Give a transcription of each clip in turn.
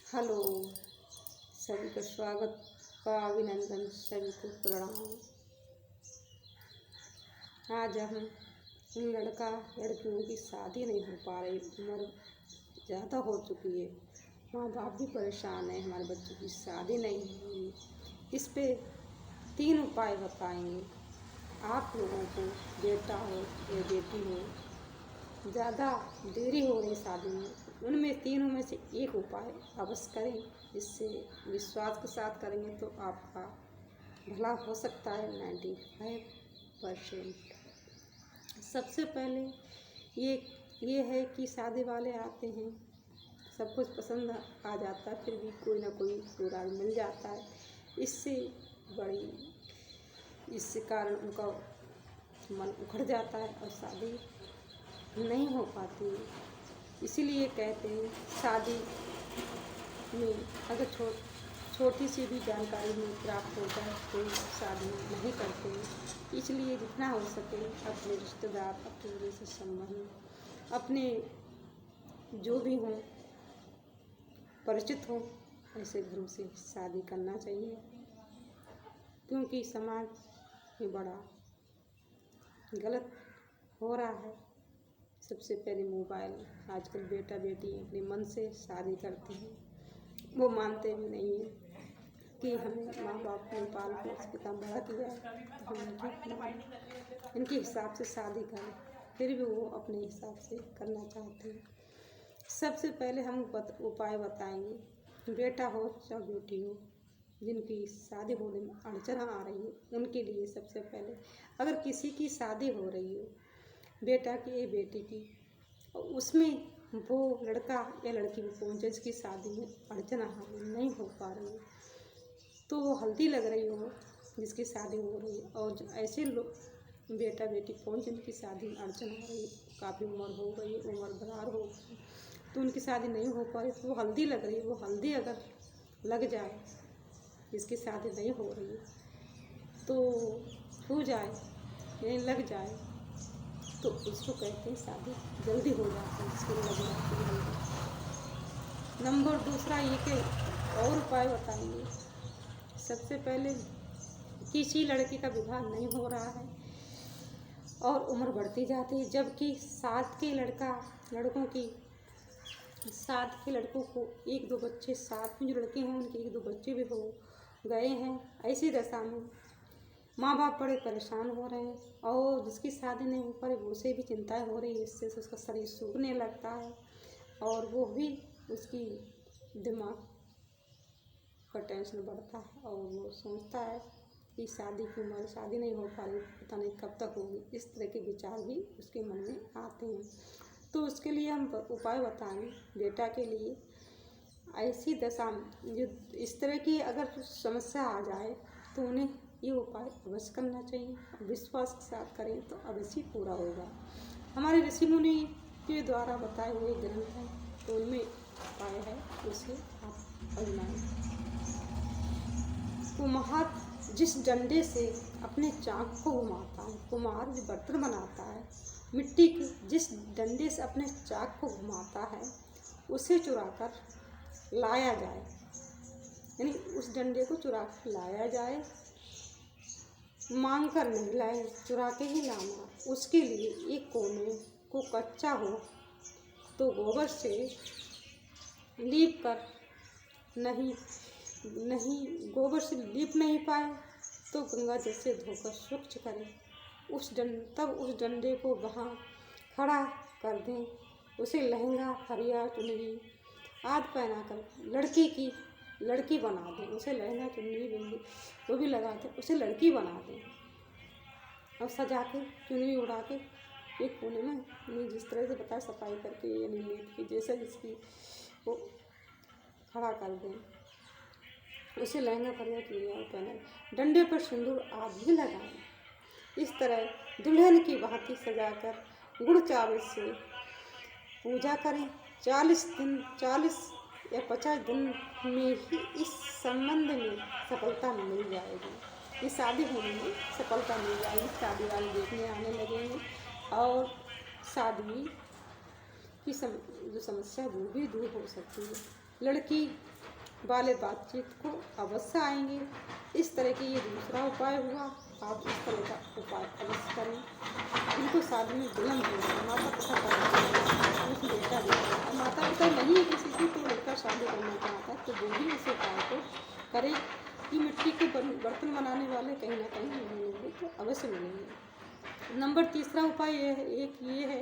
Hello, सभी का स्वागत का अभिनंदन, सभी को प्रणाम। आज हम लड़का लड़कियों की शादी नहीं हो पा रही, उम्र ज़्यादा हो चुकी है, माँ बाप भी परेशान है, हमारे बच्चों की शादी नहीं हुई। इस पे 3 उपाय बताएंगे। आप लोगों को बेटा हो या बेटी हो, ज़्यादा देरी हो रही शादी में, उनमें तीनों में से एक उपाय अवश्य करें। इससे विश्वास के साथ करेंगे तो आपका भला हो सकता है 95%। सबसे पहले ये है कि शादी वाले आते हैं, सब कुछ पसंद आ जाता है, फिर भी कोई ना कोई सुराग मिल जाता है। इससे कारण उनका मन उखड़ जाता है और शादी नहीं हो पाती। इसीलिए कहते हैं शादी में अगर छोटी सी भी जानकारी में प्राप्त हो जाए तो शादी नहीं करते। इसलिए जितना हो सके अपने रिश्तेदार, अपने से संबंध, अपने जो भी हों, परिचित हों, ऐसे घरों से शादी करना चाहिए, क्योंकि समाज में बड़ा गलत हो रहा है। सबसे पहले मोबाइल, आजकल बेटा बेटी अपने मन से शादी करते हैं, वो मानते भी नहीं हैं कि हमें माँ बाप ने पाल पोस के इतना बड़ा किया है, तो हम इनके हिसाब से शादी करें, फिर भी वो अपने हिसाब से करना चाहते हैं। सबसे पहले हम उपाय बताएंगे। बेटा हो चाहे बेटी हो, जिनकी शादी होने में अड़चन आ रही है, उनके लिए सबसे पहले, अगर किसी की शादी हो रही है, बेटा की या बेटी की, उसमें वो लड़का या लड़की भी पहुंचे जिसकी शादी में अड़चन नहीं हो पा रही है, तो वो हल्दी लग रही हो जिसकी शादी हो रही है, और जो ऐसे लोग बेटा बेटी पहुंच जिनकी शादी में अड़चन आ रही है, काफ़ी उम्र हो गई, उम्र दरार हो गई, तो उनकी शादी नहीं हो पा रही, तो वो हल्दी लग रही है, वो हल्दी अगर लग जाए, जिसकी शादी नहीं हो रही है, तो हो जाए यानी लग जाए, तो उसको कहते हैं शादी जल्दी हो जाती है, इसको लग जाती है। नंबर दूसरा ये कि और उपाय बताएंगे। सबसे पहले किसी लड़की का विवाह नहीं हो रहा है और उम्र बढ़ती जाती है, जबकि साथ के लड़कों को 1-2 बच्चे, साथ में जो लड़के हैं उनके 1-2 बच्चे भी हो गए हैं। ऐसी दशा में माँ बाप बड़े परेशान हो रहे हैं, और जिसकी शादी नहीं हो पा रही उसे भी चिंताएं हो रही है, इससे उसका शरीर सूखने लगता है, और वो भी उसकी दिमाग का टेंशन बढ़ता है, और वो सोचता है कि शादी की उम्र, शादी नहीं हो पा रही, पता नहीं कब तक होगी। इस तरह के विचार भी उसके मन में आते हैं। तो उसके लिए हम उपाय बताएंगे। बेटा के लिए ऐसी दशा में जो इस तरह की अगर समस्या आ जाए तो उन्हें ये उपाय अवश्य करना चाहिए, विश्वास के साथ करें तो अवश्य पूरा होगा। हमारे ऋषि मुनि के द्वारा बताए हुए ग्रंथ हैं, तो उनमें उपाय है, उसे आप आजमाएं। कुम्हार जिस डंडे से अपने चाक को घुमाता है, कुम्हार जो बर्तन बनाता है, मिट्टी के जिस डंडे से अपने चाक को घुमाता है, उसे चुराकर लाया जाए, यानी उस डंडे को चुरा कर लाया जाए, मांग कर नहीं लाए, चुरा के ही लाना। उसके लिए एक कोने को कच्चा हो तो गोबर से लीप कर, गोबर से लीप नहीं पाए तो गंगा जल से धोकर स्वच्छ करें। तब उस डंडे को वहाँ खड़ा कर दें, उसे लहंगा, फरिया, चुनरी आदि पहनाकर लड़की बना दें। उसे लहंगा, चुनरी, बिंदी वो भी लगा दें, उसे लड़की बना दें, और सजा के चुनरी उड़ा के एक कोने में जिस तरह से बताया सफाई करके, यानी लीप की जैसे जिसकी वो खड़ा कर दें, उसे लहंगा, फरिया, चुनरियाँ पहनाएं, डंडे पर सिंदूर आदि भी लगाएं। इस तरह दुल्हन की भांति सजाकर गुड़ चावल से पूजा करें। 40 या 50 दिन में ही इस संबंध में सफलता मिल जाएगी। इस शादी होने में सफलता मिल जाएगी, शादी वाले देखने आने लगेंगे, और शादी की जो समस्या वो भी दूर हो सकती है। लड़की वाले बातचीत को अवश्य आएंगे। इस तरह की ये दूसरा उपाय हुआ। आप इस तरह का उपाय अवश्य करें। इनको शादी में विलम्ब हो रहा है, माता पिता बेटा और माता पिता नहीं है किसी की, तो लड़का शादी करना चाहता है तो वो भी इस उपाय को करें कि मिट्टी के बर्तन बनाने वाले कहीं ना कहीं मिलेंगे तो अवश्य मिलेंगे। नंबर तीसरा उपाय ये है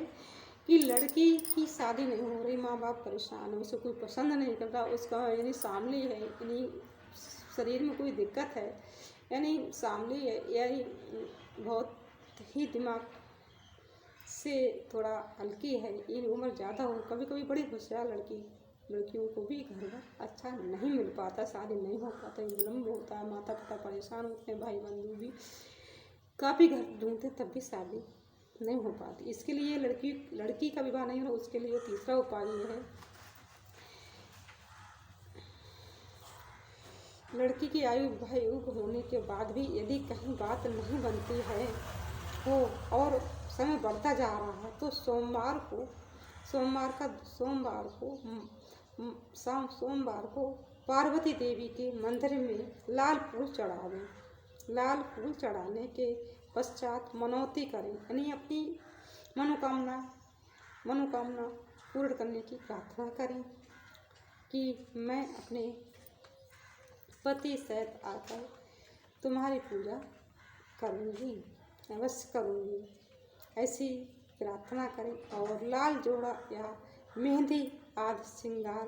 कि लड़की की शादी नहीं हो रही, माँ बाप परेशान है, उसे कोई पसंद नहीं करता, उसका यानी सामली है, यानी शरीर में कोई दिक्कत है, यानी सामली है, यानी बहुत ही दिमाग से थोड़ा हल्की है, इन उम्र ज़्यादा हो, कभी कभी बड़ी होशियार लड़कियों को भी घर पर अच्छा नहीं मिल पाता, शादी नहीं हो पाता, विलम्ब होता है, माता पिता परेशान होते हैं, भाई बंधु भी काफ़ी घर ढूंढते तब भी शादी नहीं हो पाती। इसके लिए लड़की का विवाह नहीं हो, उसके लिए तीसरा उपाय ये है, लड़की की आयु होने के बाद भी यदि कहीं बात नहीं बनती है हो और समय बढ़ता जा रहा है तो सोमवार को पार्वती देवी के मंदिर में लाल फूल चढ़ा दें। लाल फूल चढ़ाने के पश्चात मनौती करें, यानी अपनी मनोकामना पूर्ण करने की प्रार्थना करें कि मैं अपने पति सहित आकर तुम्हारी पूजा करूँगी, अवश्य करूँगी, ऐसी प्रार्थना करें और लाल जोड़ा या मेहंदी आदि श्रृंगार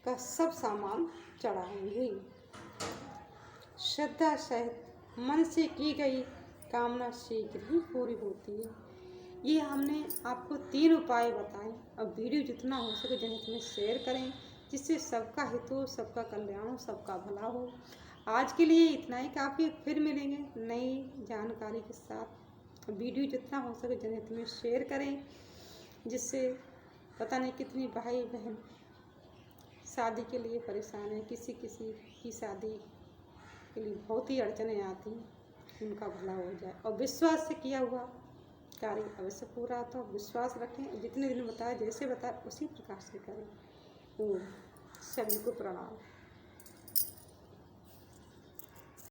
का सब सामान चढ़ाएंगी। श्रद्धा सहित मन से की गई कामना शीघ्र ही पूरी होती है। ये हमने आपको 3 उपाय बताए। अब वीडियो जितना हो सके जनहित में शेयर करें, जिससे सबका हित हो, सबका कल्याण हो, सबका भला हो। आज के लिए इतना ही काफ़ी, फिर मिलेंगे नई जानकारी के साथ। वीडियो जितना हो सके जनहित में शेयर करें, जिससे पता नहीं कितनी भाई बहन शादी के लिए परेशान है, किसी की शादी के लिए बहुत ही अड़चनें आती हैं, उनका भला हो जाए और विश्वास से किया हुआ कार्य अवश्य पूरा होता है। विश्वास रखें, जितने दिन बताया जैसे बताया उसी प्रकार से करें। सभी को प्रणाम।